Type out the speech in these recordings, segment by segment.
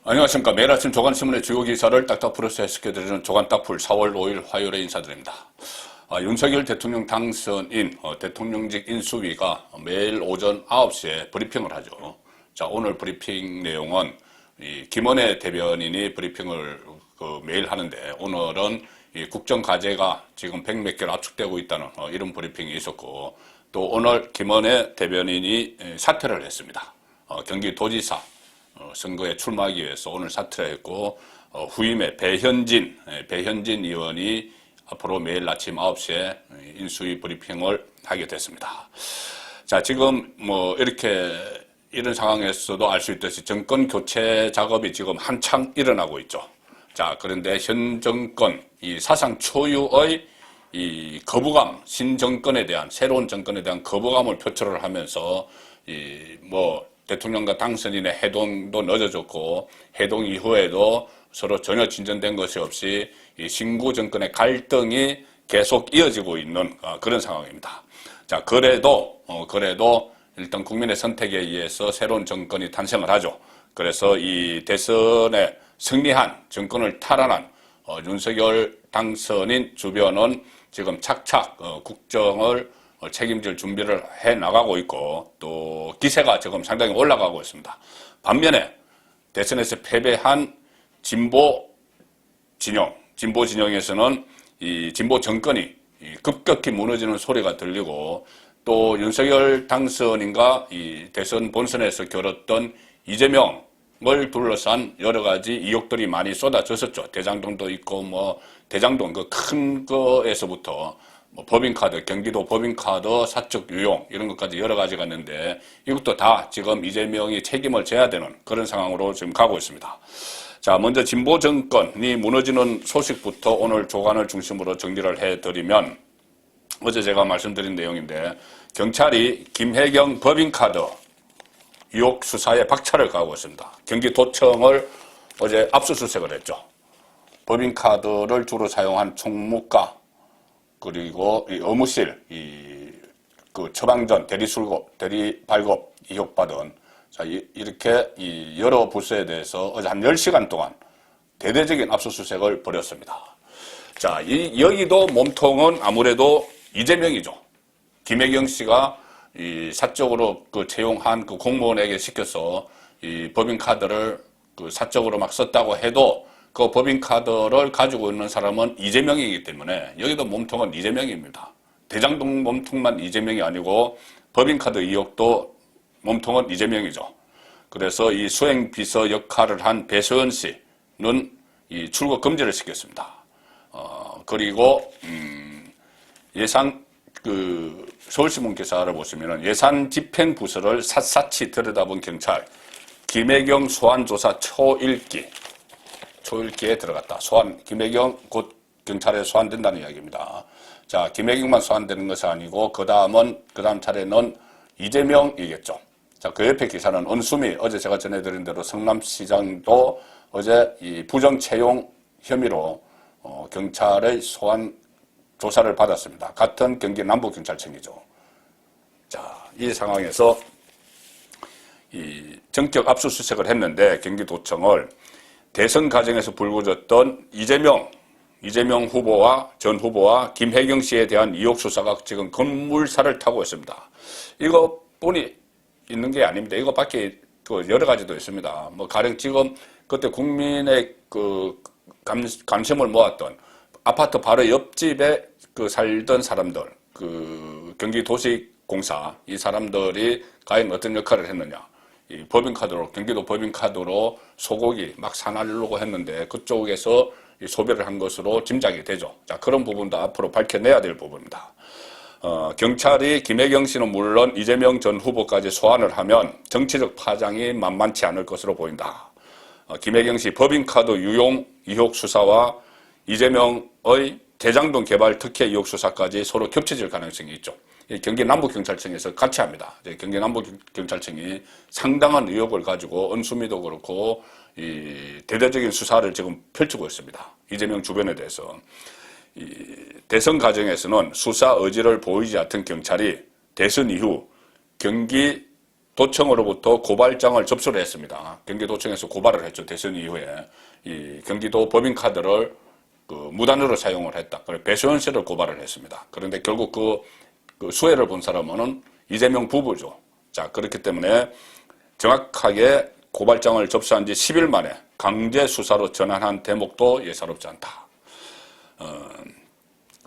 안녕하십니까. 매일 아침 조간신문의 주요 기사를 딱딱 풀어서 해석해드리는 조간딱풀 4월 5일 화요일에 인사드립니다. 윤석열 대통령 당선인 대통령직 인수위가 매일 오전 9시에 브리핑을 하죠. 자, 오늘 브리핑 내용은 김은혜 대변인이 브리핑을 매일 하는데 오늘은 국정과제가 지금 100몇 개로 압축되고 있다는 이런 브리핑이 있었고, 또 오늘 김은혜 대변인이 사퇴를 했습니다. 경기도지사 선거에 출마하기 위해서 오늘 사퇴를 했고, 후임의 배현진 의원이 앞으로 매일 아침 9시에 인수위 브리핑을 하게 됐습니다. 자, 지금 이런 상황에서도 알 수 있듯이 정권 교체 작업이 지금 한창 일어나고 있죠. 자, 그런데 현 정권, 이 사상 초유의 이 거부감, 신정권에 대한, 새로운 정권에 대한 거부감을 표출을 하면서 대통령과 당선인의 회동도 늦어졌고, 회동 이후에도 서로 전혀 진전된 것이 없이 이 신구 정권의 갈등이 계속 이어지고 있는 그런 상황입니다. 자, 그래도 일단 국민의 선택에 의해서 새로운 정권이 탄생을 하죠. 그래서 이 대선에 승리한 정권을 탈환한 윤석열 당선인 주변은 지금 착착 국정을 책임질 준비를 해 나가고 있고, 또 기세가 지금 상당히 올라가고 있습니다. 반면에 대선에서 패배한 진보 진영에서는 이 진보 정권이 급격히 무너지는 소리가 들리고, 또 윤석열 당선인과 이 대선 본선에서 겨뤘던 이재명을 둘러싼 여러 가지 의혹들이 많이 쏟아졌었죠. 대장동도 있고, 대장동 그 큰 거에서부터 법인카드, 경기도 법인카드 사적 유용 이런 것까지 여러 가지가 있는데, 이것도 다 지금 이재명이 책임을 져야 되는 그런 상황으로 지금 가고 있습니다. 자, 먼저 진보 정권이 무너지는 소식부터 오늘 조간을 중심으로 정리를 해드리면, 어제 제가 말씀드린 내용인데, 경찰이 김혜경 법인카드 의혹 수사에 박차를 가하고 있습니다. 경기도청을 어제 압수수색을 했죠. 법인카드를 주로 사용한 총무과, 그리고 이 의무실, 처방전, 대리발급 의혹받은, 자, 이렇게 여러 부서에 대해서 어제 한 10시간 동안 대대적인 압수수색을 벌였습니다. 자, 여기도 몸통은 아무래도 이재명이죠. 김혜경 씨가 사적으로 채용한 공무원에게 시켜서 이 법인카드를 사적으로 막 썼다고 해도 그 법인카드를 가지고 있는 사람은 이재명이기 때문에 여기도 몸통은 이재명입니다. 대장동 몸통만 이재명이 아니고 법인카드 의혹도 몸통은 이재명이죠. 그래서 이 수행비서 역할을 한 배소연 씨는 이 출국 금지를 시켰습니다. 그리고 서울신문 기사를 보시면은 예산 집행 부서를 샅샅이 들여다본 경찰, 김혜경 소환조사 초읽기에 들어갔다. 김혜경 곧 경찰에 소환된다는 이야기입니다. 자, 김혜경만 소환되는 것이 아니고 그 다음 차례는 이재명이겠죠. 자, 그 옆에 기사는 은수미, 어제 제가 전해드린 대로 성남시장도 어제 이 부정 채용 혐의로 경찰의 소환 조사를 받았습니다. 같은 경기 남부경찰청이죠. 자, 이 상황에서 이 전격 압수수색을 했는데, 경기도청을 대선 과정에서 불거졌던 이재명 후보와 전 후보와 김혜경 씨에 대한 의혹 수사가 지금 급물살을 타고 있습니다. 이것뿐이 있는 게 아닙니다. 이것밖에 여러 가지도 있습니다. 가령 지금 그때 국민의 관심을 모았던 아파트 바로 옆집에 살던 사람들, 경기도시공사, 이 사람들이 과연 어떤 역할을 했느냐. 이 법인카드로, 경기도 법인카드로 소고기 막 사나르려고 했는데 그쪽에서 소비를 한 것으로 짐작이 되죠. 자, 그런 부분도 앞으로 밝혀내야 될 부분입니다. 경찰이 김혜경 씨는 물론 이재명 전 후보까지 소환을 하면 정치적 파장이 만만치 않을 것으로 보인다. 김혜경 씨 법인카드 유용 의혹 수사와 이재명의 대장동 개발 특혜 의혹 수사까지 서로 겹쳐질 가능성이 있죠. 경기 남부경찰청에서 같이 합니다. 경기 남부경찰청이 상당한 의혹을 가지고 은수미도 그렇고 대대적인 수사를 지금 펼치고 있습니다. 이재명 주변에 대해서. 대선 과정에서는 수사 의지를 보이지 않던 경찰이 대선 이후 경기 도청으로부터 고발장을 접수를 했습니다. 경기도청에서 고발을 했죠. 대선 이후에 이 경기도 법인카드를 무단으로 사용을 했다. 배수연씨를 고발을 했습니다. 그런데 결국 그 수혜를 본 사람은 이재명 부부죠. 자, 그렇기 때문에 정확하게 고발장을 접수한 지 10일 만에 강제 수사로 전환한 대목도 예사롭지 않다.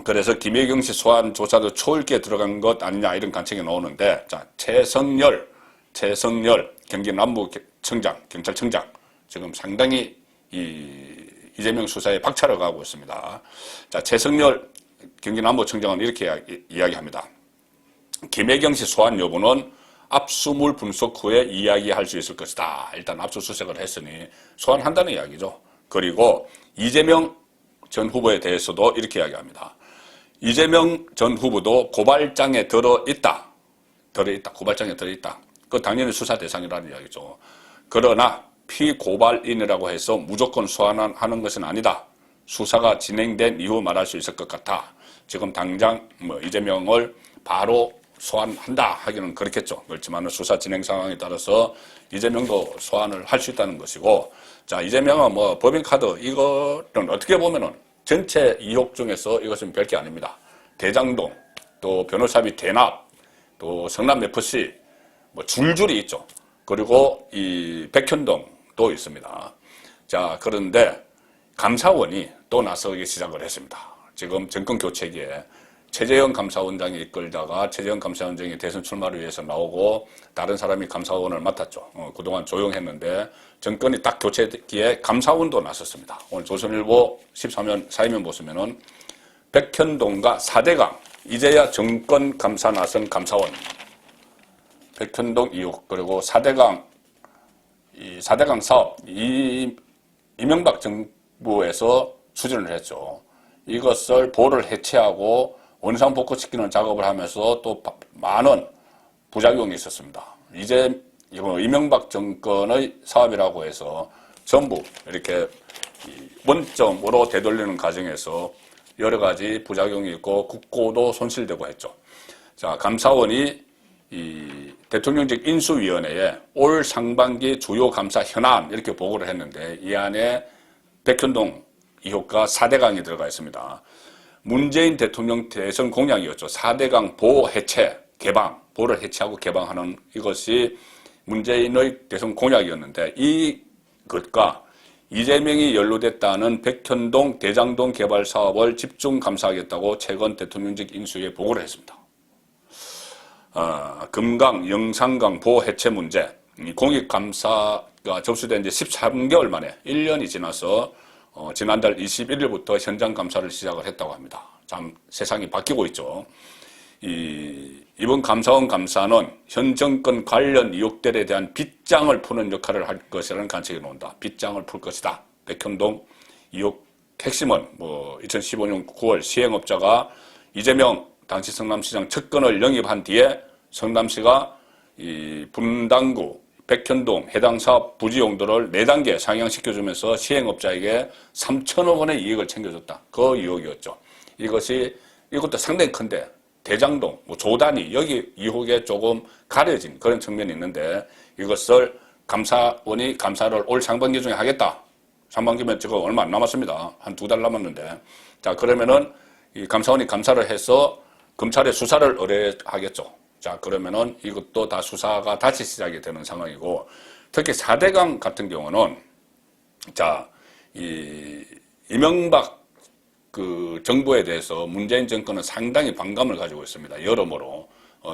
그래서 김혜경 씨 소환 조사도 초읽기에 들어간 것 아니냐 이런 관측이 나오는데, 자, 최성열 경기 남부청장, 경찰청장 지금 상당히 이재명 수사에 박차를 가하고 있습니다. 자, 최성열 경기 남부청장은 이렇게 이야기합니다. 김혜경 씨 소환 여부는 압수물 분석 후에 이야기할 수 있을 것이다. 일단 압수수색을 했으니 소환한다는 이야기죠. 그리고 이재명 전 후보에 대해서도 이렇게 이야기합니다. 이재명 전 후보도 고발장에 들어있다. 고발장에 들어있다. 그 당연히 수사 대상이라는 이야기죠. 그러나 피고발인이라고 해서 무조건 소환하는 것은 아니다. 수사가 진행된 이후 말할 수 있을 것 같아. 지금 당장 이재명을 바로 소환한다 하기는 그렇겠죠. 그렇지만 수사 진행 상황에 따라서 이재명도 소환을 할 수 있다는 것이고, 자, 이재명은 법인카드 이거는 어떻게 보면은 전체 의혹 중에서 이것은 별게 아닙니다. 대장동, 또 변호사비 대납, 또 성남FC 줄줄이 있죠. 그리고 이 백현동도 있습니다. 자, 그런데 감사원이 또 나서기 시작을 했습니다. 지금 정권 교체기에 최재형 감사원장이 이끌다가 최재형 감사원장이 대선 출마를 위해서 나오고 다른 사람이 감사원을 맡았죠. 그동안 조용했는데 정권이 딱 교체기에 감사원도 나섰습니다. 오늘 조선일보 13면 사이면 보시면은 백현동과 4대강 이제야 정권 감사 나선 감사원, 백현동 이후 그리고 4대강 사업 이명박 정부에서 추진을 했죠. 이것을 보를 해체하고 원상복구시키는 작업을 하면서 또 많은 부작용이 있었습니다. 이제 이명박 정권의 사업이라고 해서 전부 이렇게 원점으로 되돌리는 과정에서 여러 가지 부작용이 있고 국고도 손실되고 했죠. 자, 감사원이 이 대통령직 인수위원회에 올 상반기 주요 감사 현안 이렇게 보고를 했는데 이 안에 백현동 의혹과 4대강이 들어가 있습니다. 문재인 대통령 대선 공약이었죠. 4대강 보호 해체, 개방, 보를 해체하고 개방하는 이것이 문재인의 대선 공약이었는데 이것과 이재명이 연루됐다는 백현동, 대장동 개발 사업을 집중 감사하겠다고 최근 대통령직 인수위에 보고를 했습니다. 금강, 영산강 보호 해체 문제, 공익감사가 접수된 지 13개월 만에 1년이 지나서 지난달 21일부터 현장 감사를 시작을 했다고 합니다. 참 세상이 바뀌고 있죠. 이번 감사원 감사는 현 정권 관련 의혹들에 대한 빗장을 푸는 역할을 할 것이라는 관측이 나온다. 빗장을 풀 것이다. 백현동 의혹 핵심은 2015년 9월 시행업자가 이재명 당시 성남시장 측근을 영입한 뒤에 성남시가 이 분당구 백현동 해당 사업 부지 용도를 4단계 상향시켜주면서 시행업자에게 3천억 원의 이익을 챙겨줬다. 그 의혹이었죠. 이것도 상당히 큰데 대장동, 조단위 여기 의혹에 조금 가려진 그런 측면이 있는데 이것을 감사원이 감사를 올 상반기 중에 하겠다. 상반기면 지금 얼마 안 남았습니다. 한 2달 남았는데 자 그러면은 이 감사원이 감사를 해서 검찰에 수사를 의뢰하겠죠. 자, 그러면은 이것도 다 수사가 다시 시작이 되는 상황이고, 특히 4대강 같은 경우는, 자, 이명박 정부에 대해서 문재인 정권은 상당히 반감을 가지고 있습니다. 여러모로.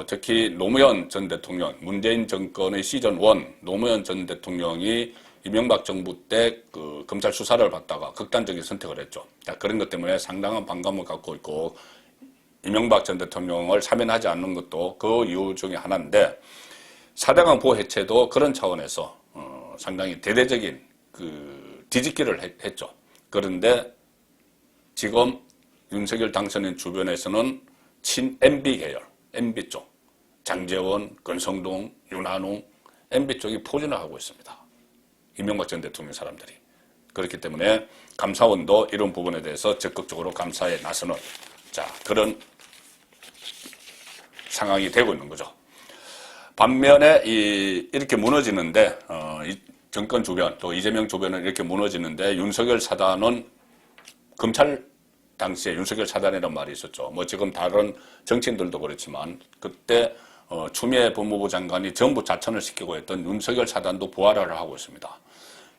특히 노무현 전 대통령, 문재인 정권의 시즌 1, 노무현 전 대통령이 이명박 정부 때 검찰 수사를 받다가 극단적인 선택을 했죠. 자, 그런 것 때문에 상당한 반감을 갖고 있고, 이명박 전 대통령을 사면하지 않는 것도 그 이유 중에 하나인데 4대강 보호 해체도 그런 차원에서 상당히 대대적인 뒤집기를 했죠. 그런데 지금 윤석열 당선인 주변에서는 친 MB 계열, MB 쪽, 장제원, 권성동, 윤한홍, MB 쪽이 포진을 하고 있습니다. 이명박 전 대통령 사람들이. 그렇기 때문에 감사원도 이런 부분에 대해서 적극적으로 감사에 나서는 그런 상황이 되고 있는 거죠. 반면에 이렇게 무너지는데 이 정권 주변 또 이재명 주변은 이렇게 무너지는데 윤석열 사단은 검찰 당시에 윤석열 사단이라는 말이 있었죠. 뭐 지금 다른 정치인들도 그렇지만 그때 추미애 법무부 장관이 전부 자천을 시키고 했던 윤석열 사단도 부활을 하고 있습니다.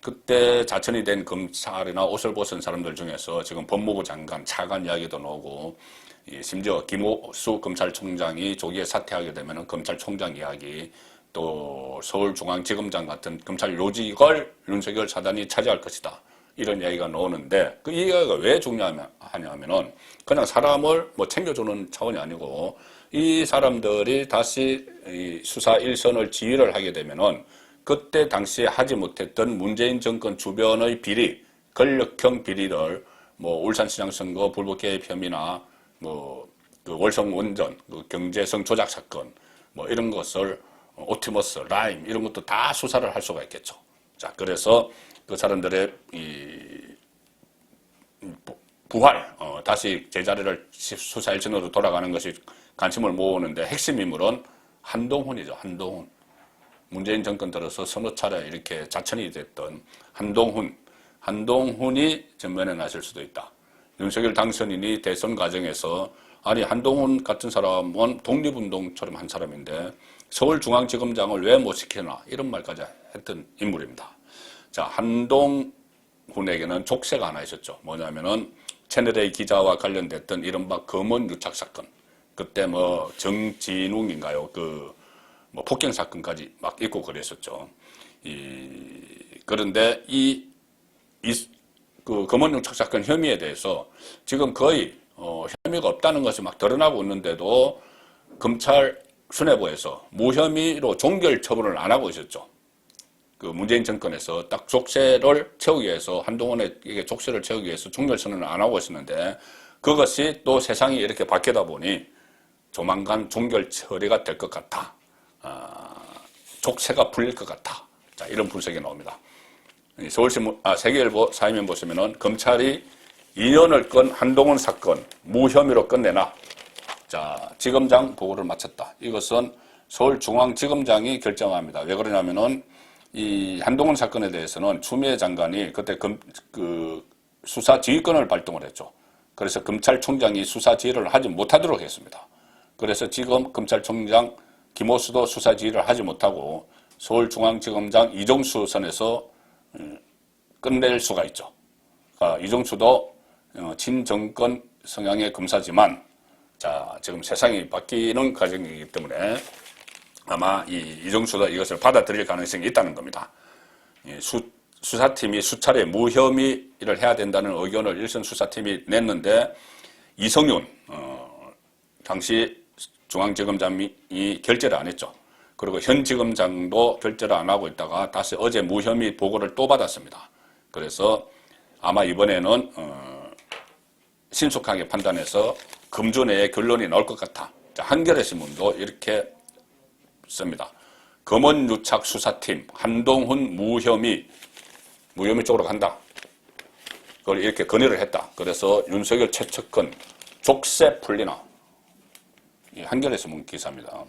그때 자천이 된 검찰이나 옷을 벗은 사람들 중에서 지금 법무부 장관, 차관 이야기도 나오고 심지어 김호수 검찰총장이 조기에 사퇴하게 되면 검찰총장 이야기 또 서울중앙지검장 같은 검찰 요직을 윤석열 사단이 차지할 것이다. 이런 이야기가 나오는데 그 이야기가 왜 중요하냐면은 그냥 사람을 뭐 챙겨주는 차원이 아니고 이 사람들이 다시 이 수사 일선을 지휘를 하게 되면은 그때 당시에 하지 못했던 문재인 정권 주변의 비리, 권력형 비리를 뭐 울산시장 선거 불법 개입 혐의나 뭐 그 월성 원전, 그 경제성 조작 사건 뭐 이런 것을 옵티머스, 라임 이런 것도 다 수사를 할 수가 있겠죠. 자, 그래서 그 사람들의 이 부활, 다시 제자리를 수사 일선으로 돌아가는 것이 관심을 모으는데 핵심 인물은 한동훈이죠. 한동훈. 문재인 정권 들어서 서너 차례 이렇게 자천이 됐던 한동훈이 전면에 나설 수도 있다. 윤석열 당선인이 대선 과정에서 아니 한동훈 같은 사람은 독립운동처럼 한 사람인데 서울중앙지검장을 왜 못 시키나 이런 말까지 했던 인물입니다. 자, 한동훈에게는 족쇄가 하나 있었죠. 뭐냐면은 채널A 기자와 관련됐던 이른바 검언 유착 사건. 그때 뭐 정진웅인가요? 뭐 폭행 사건까지 막 있고 그랬었죠. 그런데 그 검언 유착 사건 혐의에 대해서 지금 거의 혐의가 없다는 것이 막 드러나고 있는데도 검찰 수뇌부에서 무혐의로 종결 처분을 안 하고 있었죠. 그 문재인 정권에서 딱 족쇄를 채우기 위해서 한동훈에게 족쇄를 채우기 위해서 종결 선언을 안 하고 있었는데 그것이 또 세상이 이렇게 바뀌다 보니 조만간 종결 처리가 될 것 같다. 족쇄가 풀릴 것 같다. 자, 이런 분석이 나옵니다. 서울신문, 세계일보 사회면 보시면은 검찰이 2년을 끈 한동훈 사건 무혐의로 끝내나. 자, 지검장 보고를 마쳤다. 이것은 서울중앙지검장이 결정합니다. 왜 그러냐면은 이 한동훈 사건에 대해서는 추미애 장관이 그때 그 수사 지휘권을 발동을 했죠. 그래서 검찰총장이 수사 지휘를 하지 못하도록 했습니다. 그래서 지금 검찰총장 김호수도 수사 지휘를 하지 못하고 서울중앙지검장 이종수 선에서 끝낼 수가 있죠. 이종수도 친정권 성향의 검사지만 자, 지금 세상이 바뀌는 과정이기 때문에 아마 이종수도 이것을 받아들일 가능성이 있다는 겁니다. 수사팀이 수차례 무혐의를 해야 된다는 의견을 일선 수사팀이 냈는데 이성윤 당시 중앙지검장이 결재를 안 했죠. 그리고 현 지검장도 결재를 안 하고 있다가 다시 어제 무혐의 보고를 또 받았습니다. 그래서 아마 이번에는 신속하게 판단해서 금주 내에 결론이 나올 것 같아. 자, 한겨레 신문도 이렇게 씁니다. 검언유착 수사팀 한동훈 무혐의 쪽으로 간다. 그걸 이렇게 건의를 했다. 그래서 윤석열 최측근 족쇄 풀리나. 한겨레 신문 기사입니다.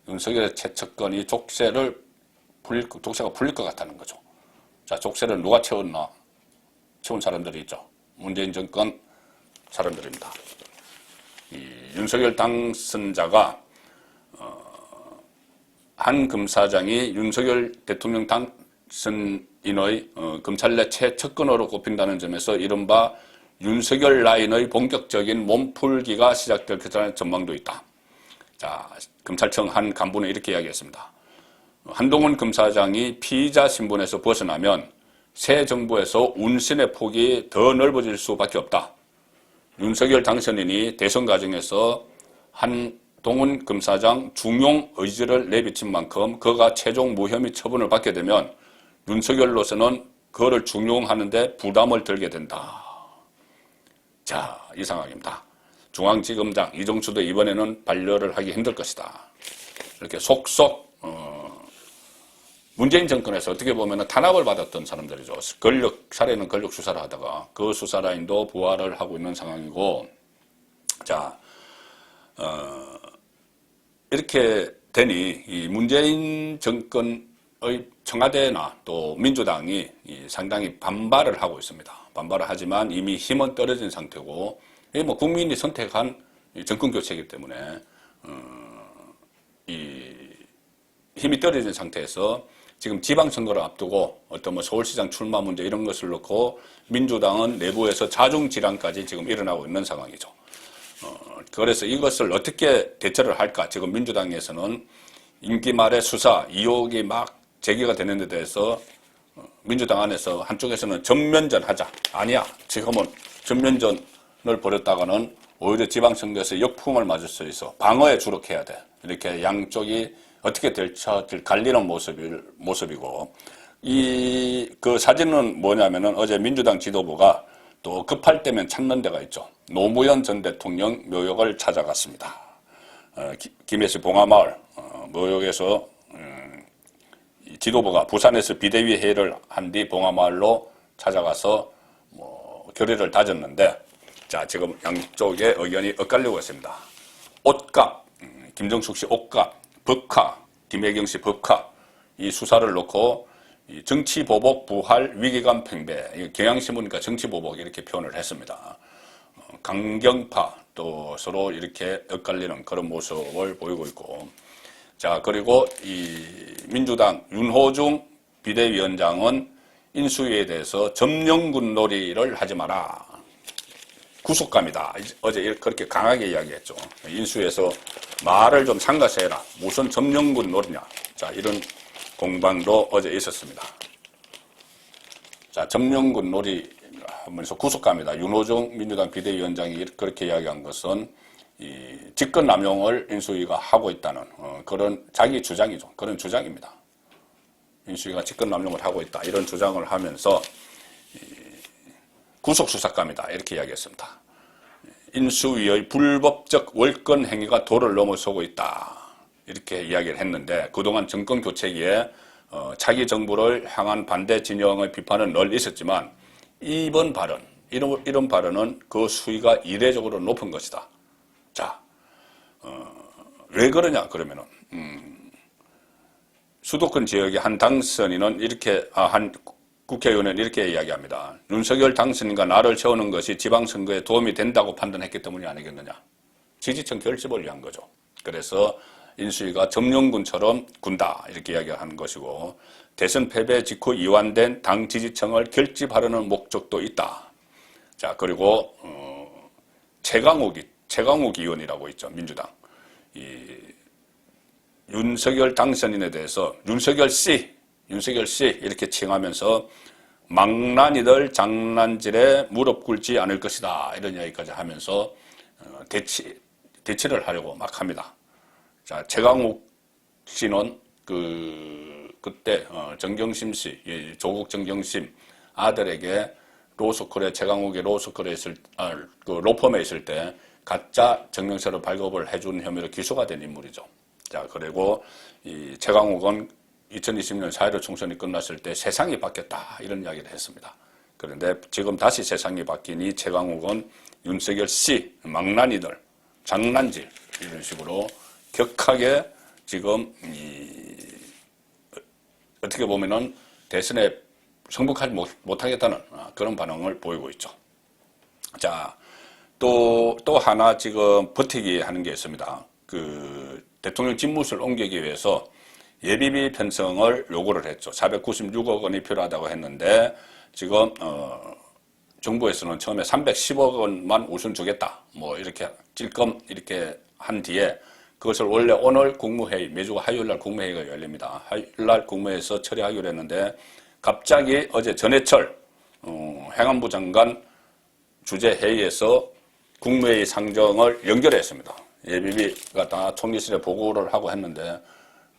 윤석열의 최측근이 족쇄가 풀릴 것 같다는 거죠. 자, 족쇄를 누가 채웠나? 채운 사람들이 있죠. 문재인 정권 사람들입니다. 윤석열 당선자가 한 검사장이 윤석열 대통령 당선인의 검찰 내 최측근으로 꼽힌다는 점에서 이른바 윤석열 라인의 본격적인 몸풀기가 시작될 것이라는 전망도 있다. 자, 검찰청 한 간부는 이렇게 이야기했습니다. 한동훈 검사장이 피의자 신분에서 벗어나면 새 정부에서 운신의 폭이 더 넓어질 수밖에 없다. 윤석열 당선인이 대선 과정에서 한동훈 검사장 중용 의지를 내비친 만큼 그가 최종 무혐의 처분을 받게 되면 윤석열로서는 그를 중용하는데 부담을 들게 된다. 자, 이 상황입니다. 중앙지검장 이종수도 이번에는 반려를 하기 힘들 것이다. 이렇게 속속 문재인 정권에서 어떻게 보면 탄압을 받았던 사람들이죠. 살해는 권력 수사를 하다가 그 수사 라인도 부활을 하고 있는 상황이고, 자, 이렇게 되니 이 문재인 정권의 청와대나 또 민주당이 상당히 반발을 하고 있습니다. 반발을 하지만 이미 힘은 떨어진 상태고, 뭐 국민이 선택한 정권 교체이기 때문에 이 힘이 떨어진 상태에서 지금 지방선거를 앞두고 어떤 뭐 서울시장 출마 문제 이런 것을 놓고 민주당은 내부에서 자중질환까지 지금 일어나고 있는 상황이죠. 그래서 이것을 어떻게 대처를 할까? 지금 민주당에서는 임기 말에 수사, 의혹이 막 제기가 되는 데 대해서 민주당 안에서 한쪽에서는 전면전하자. 아니야. 지금은 전면전을 벌였다가는 오히려 지방선거에서 역풍을 맞을 수 있어. 방어에 주력해야 돼. 이렇게 양쪽이 어떻게 대처를 갈리는 모습이고, 그 사진은 뭐냐면은 어제 민주당 지도부가 또 급할 때면 찾는 데가 있죠. 노무현 전 대통령 묘역을 찾아갔습니다. 김해시 봉하마을 묘역에서 지도부가 부산에서 비대위 회의를 한 뒤 봉하마을로 찾아가서 뭐 결의를 다졌는데, 자, 지금 양쪽의 의견이 엇갈리고 있습니다. 옷값, 김정숙 씨 옷값, 법카, 김혜경 씨 법카, 이 수사를 놓고 정치보복 부활 위기감 팽배, 경향신문이니까 정치보복 이렇게 표현을 했습니다. 강경파 또 서로 이렇게 엇갈리는 그런 모습을 보이고 있고, 자, 그리고 이 민주당 윤호중 비대위원장은 인수위에 대해서 점령군 놀이를 하지 마라. 구속감이다. 어제 그렇게 강하게 이야기했죠. 인수위에서 말을 좀 삼가서 해라. 무슨 점령군 놀이냐. 자, 이런 공방도 어제 있었습니다. 자, 점령군 놀이 하면서 구속감이다. 윤호중 민주당 비대위원장이 그렇게 이야기한 것은 이 직권 남용을 인수위가 하고 있다는 그런 자기 주장이죠. 그런 주장입니다. 인수위가 직권 남용을 하고 있다. 이런 주장을 하면서 구속수사감이다. 이렇게 이야기했습니다. 인수위의 불법적 월권 행위가 도를 넘어서고 있다. 이렇게 이야기를 했는데, 그동안 정권 교체기에 차기 정부를 향한 반대 진영의 비판은 늘 있었지만, 이번 발언, 이런 발언은 그 수위가 이례적으로 높은 것이다. 자, 왜 그러냐 그러면은 수도권 지역의 한 당선인은 한 국회의원은 이렇게 이야기합니다. 윤석열 당선인과 나를 세우는 것이 지방선거에 도움이 된다고 판단했기 때문이 아니겠느냐. 지지층 결집을 위한 거죠. 그래서 인수위가 점령군처럼 군다 이렇게 이야기하는 것이고, 대선 패배 직후 이완된 당 지지층을 결집하려는 목적도 있다. 자, 그리고 최강욱 의원이라고 있죠. 민주당. 윤석열 당선인에 대해서 윤석열 씨 이렇게 칭하면서 망나니들 장난질에 무릎 꿇지 않을 것이다. 이런 이야기까지 하면서 대치를 하려고 막 합니다. 자, 최강욱 씨는 그때 정경심 씨, 조국 정경심 아들에게 최강욱이 로스쿨에 로펌에 있을 때 가짜 증명서를 발급을 해준 혐의로 기소가 된 인물이죠. 자, 그리고 이 최강욱은 2020년 4.15 총선이 끝났을 때 세상이 바뀌었다 이런 이야기를 했습니다. 그런데 지금 다시 세상이 바뀌니 최강욱은 윤석열 씨, 망나니들, 장난질 이런 식으로 격하게 지금 어떻게 보면은 대선에 승복하지 못하겠다는 그런 반응을 보이고 있죠. 자, 또 하나 지금 버티기 하는 게 있습니다. 대통령 집무실 옮기기 위해서 예비비 편성을 요구를 했죠. 496억 원이 필요하다고 했는데, 지금 정부에서는 처음에 310억 원만 우선 주겠다. 뭐 이렇게 찔끔 이렇게 한 뒤에 그것을 원래 오늘 국무회의, 매주 화요일날 국무회의가 열립니다. 화요일날 국무회의에서 처리하기로 했는데, 갑자기 어제 전해철 행안부 장관 주재 회의에서 국무회의 상정을 연결했습니다. 예비비가 다 총리실에 보고를 하고 했는데,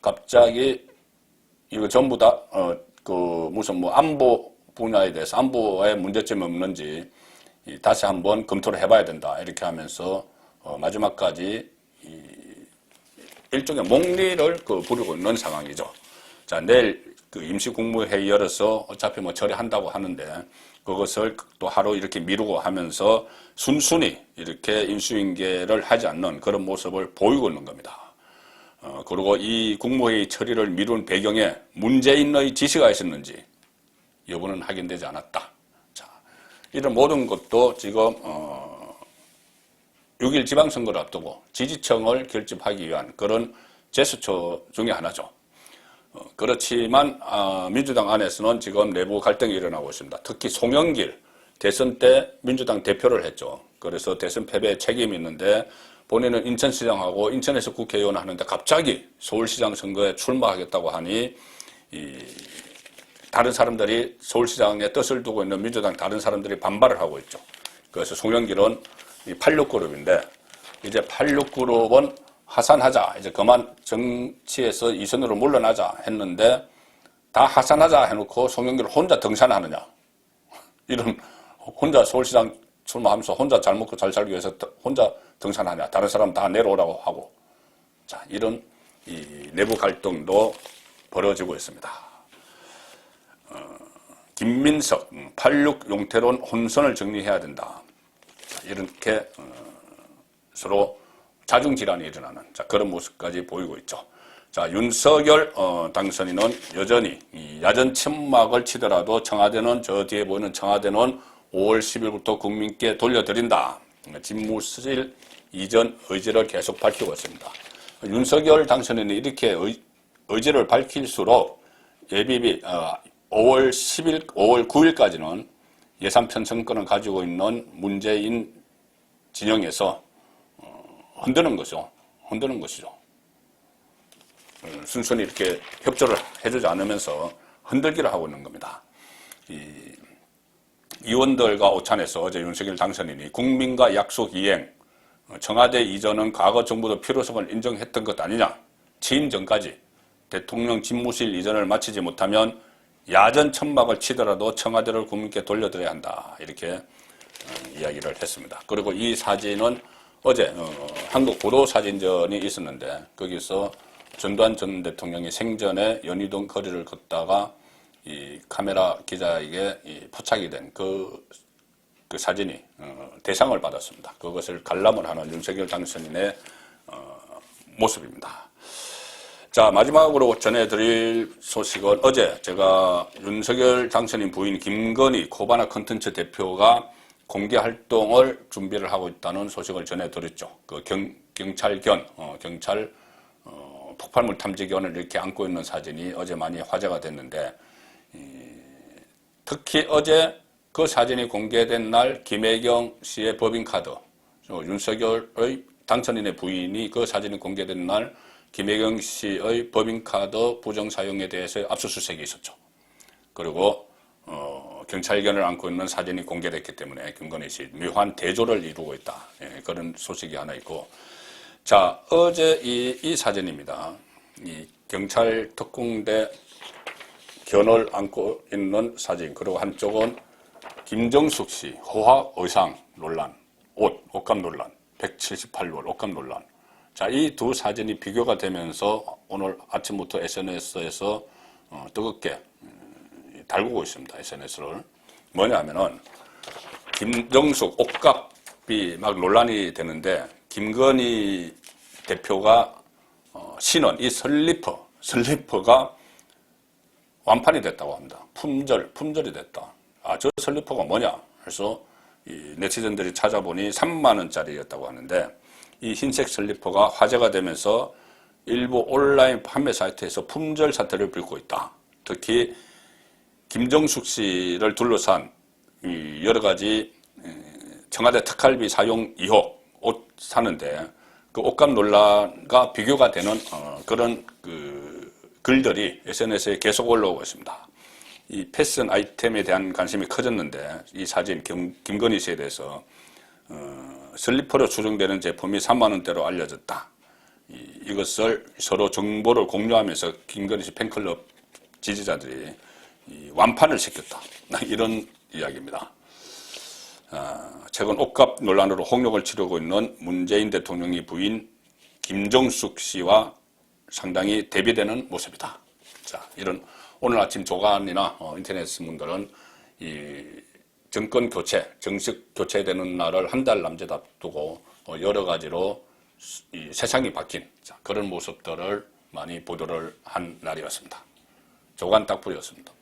갑자기 이거 전부 다 무슨 뭐 안보 분야에 대해서 안보에 문제점이 없는지 다시 한번 검토를 해봐야 된다 이렇게 하면서 마지막까지 일종의 목리를 부리고 있는 상황이죠. 자, 내일 임시국무회의 열어서 어차피 뭐 처리한다고 하는데, 그것을 또 하루 이렇게 미루고 하면서 순순히 이렇게 인수인계를 하지 않는 그런 모습을 보이고 있는 겁니다. 그리고 이 국무회의 처리를 미룬 배경에 문재인의 지시가 있었는지 여부는 확인되지 않았다. 자, 이런 모든 것도 지금 6일 지방선거를 앞두고 지지층을 결집하기 위한 그런 제스처 중에 하나죠. 그렇지만 민주당 안에서는 지금 내부 갈등이 일어나고 있습니다. 특히 송영길 대선 때 민주당 대표를 했죠. 그래서 대선 패배에 책임이 있는데 본인은 인천시장하고 인천에서 국회의원을 하는데 갑자기 서울시장 선거에 출마하겠다고 하니 다른 사람들이 서울시장에 뜻을 두고 있는 민주당 다른 사람들이 반발을 하고 있죠. 그래서 송영길은 86그룹인데 이제 86그룹은 하산하자, 이제 그만 정치에서 이선으로 물러나자 했는데 다 하산하자 해놓고 송영길을 혼자 등산하느냐, 이런 혼자 서울시장 출마하면서 혼자 잘 먹고 잘 살기 위해서 혼자 등산하냐, 다른 사람 다 내려오라고 하고, 자, 이런 이 내부 갈등도 벌어지고 있습니다. 김민석 86 용태론 혼선을 정리해야 된다. 자, 이렇게 서로 자중질환이 일어나는, 자, 그런 모습까지 보이고 있죠. 자, 윤석열 당선인은 여전히 이 야전 천막을 치더라도 청와대는, 저 뒤에 보이는 청와대는 5월 10일부터 국민께 돌려드린다. 집무실 이전 의지를 계속 밝히고 있습니다. 윤석열 당선인이 이렇게 의지를 밝힐수록 예비비 5월 10일, 5월 9일까지는 예산 편성권을 가지고 있는 문재인 진영에서 흔드는 거죠. 흔드는 것이죠. 순순히 이렇게 협조를 해주지 않으면서 흔들기를 하고 있는 겁니다. 의원들과 오찬에서 어제 윤석열 당선인이 국민과 약속 이행, 청와대 이전은 과거 정부도 필요성을 인정했던 것 아니냐, 취임 전까지 대통령 집무실 이전을 마치지 못하면 야전 천막을 치더라도 청와대를 국민께 돌려드려야 한다, 이렇게 이야기를 했습니다. 그리고 이 사진은 어제 한국 보도사진전이 있었는데 거기서 전두환 전 대통령이 생전에 연희동 거리를 걷다가 이 카메라 기자에게 포착이 된 그 사진이 대상을 받았습니다. 그것을 관람을 하는 윤석열 당선인의 모습입니다. 자, 마지막으로 전해드릴 소식은 어제 제가 윤석열 당선인 부인 김건희 코바나 컨텐츠 대표가 공개 활동을 준비를 하고 있다는 소식을 전해드렸죠. 그 경찰견, 경찰 폭발물 탐지견을 이렇게 안고 있는 사진이 어제 많이 화제가 됐는데, 특히 어제 그 사진이 공개된 날 김혜경 씨의 법인카드, 윤석열의 당선인의 부인이 그 사진이 공개된 날 김혜경 씨의 법인카드 부정사용에 대해서 압수수색이 있었죠. 그리고 경찰견을 안고 있는 사진이 공개됐기 때문에 김건희 씨 묘한 대조를 이루고 있다. 예, 그런 소식이 하나 있고, 자, 어제 이 사진입니다. 이 경찰 특공대 견을 안고 있는 사진, 그리고 한쪽은 김정숙 씨 호화 의상 논란, 옷감 논란, 178월 옷감 논란. 자, 이 두 사진이 비교가 되면서 오늘 아침부터 SNS에서 뜨겁게 달구고 있습니다. SNS를. 뭐냐면은 김정숙 옷값이 막 논란이 되는데 김건희 대표가 신은 이 슬리퍼가 완판이 됐다고 합니다. 품절이 됐다. 아, 저 슬리퍼가 뭐냐? 그래서 이 네티즌들이 찾아보니 3만 원짜리였다고 하는데, 이 흰색 슬리퍼가 화제가 되면서 일부 온라인 판매 사이트에서 품절 사태를 빚고 있다. 특히 김정숙 씨를 둘러싼 여러 가지 청와대 특활비 사용 의혹, 옷 사는데 그 옷감 논란과 비교가 되는 그런 글들이 SNS에 계속 올라오고 있습니다. 이 패션 아이템에 대한 관심이 커졌는데 이 사진 김건희 씨에 대해서 슬리퍼로 추정되는 제품이 3만 원대로 알려졌다. 이것을 서로 정보를 공유하면서 김건희 씨 팬클럽 지지자들이 완판을 시켰다. 이런 이야기입니다. 최근 옷값 논란으로 홍역을 치르고 있는 문재인 대통령의 부인 김정숙 씨와 상당히 대비되는 모습이다. 자, 이런 오늘 아침 조간이나 인터넷 신문들은 이 정권 교체, 정식 교체되는 날을 한 달 남짓 앞두고 여러 가지로 이 세상이 바뀐 그런 모습들을 많이 보도를 한 날이었습니다. 조간 딱풀이었습니다.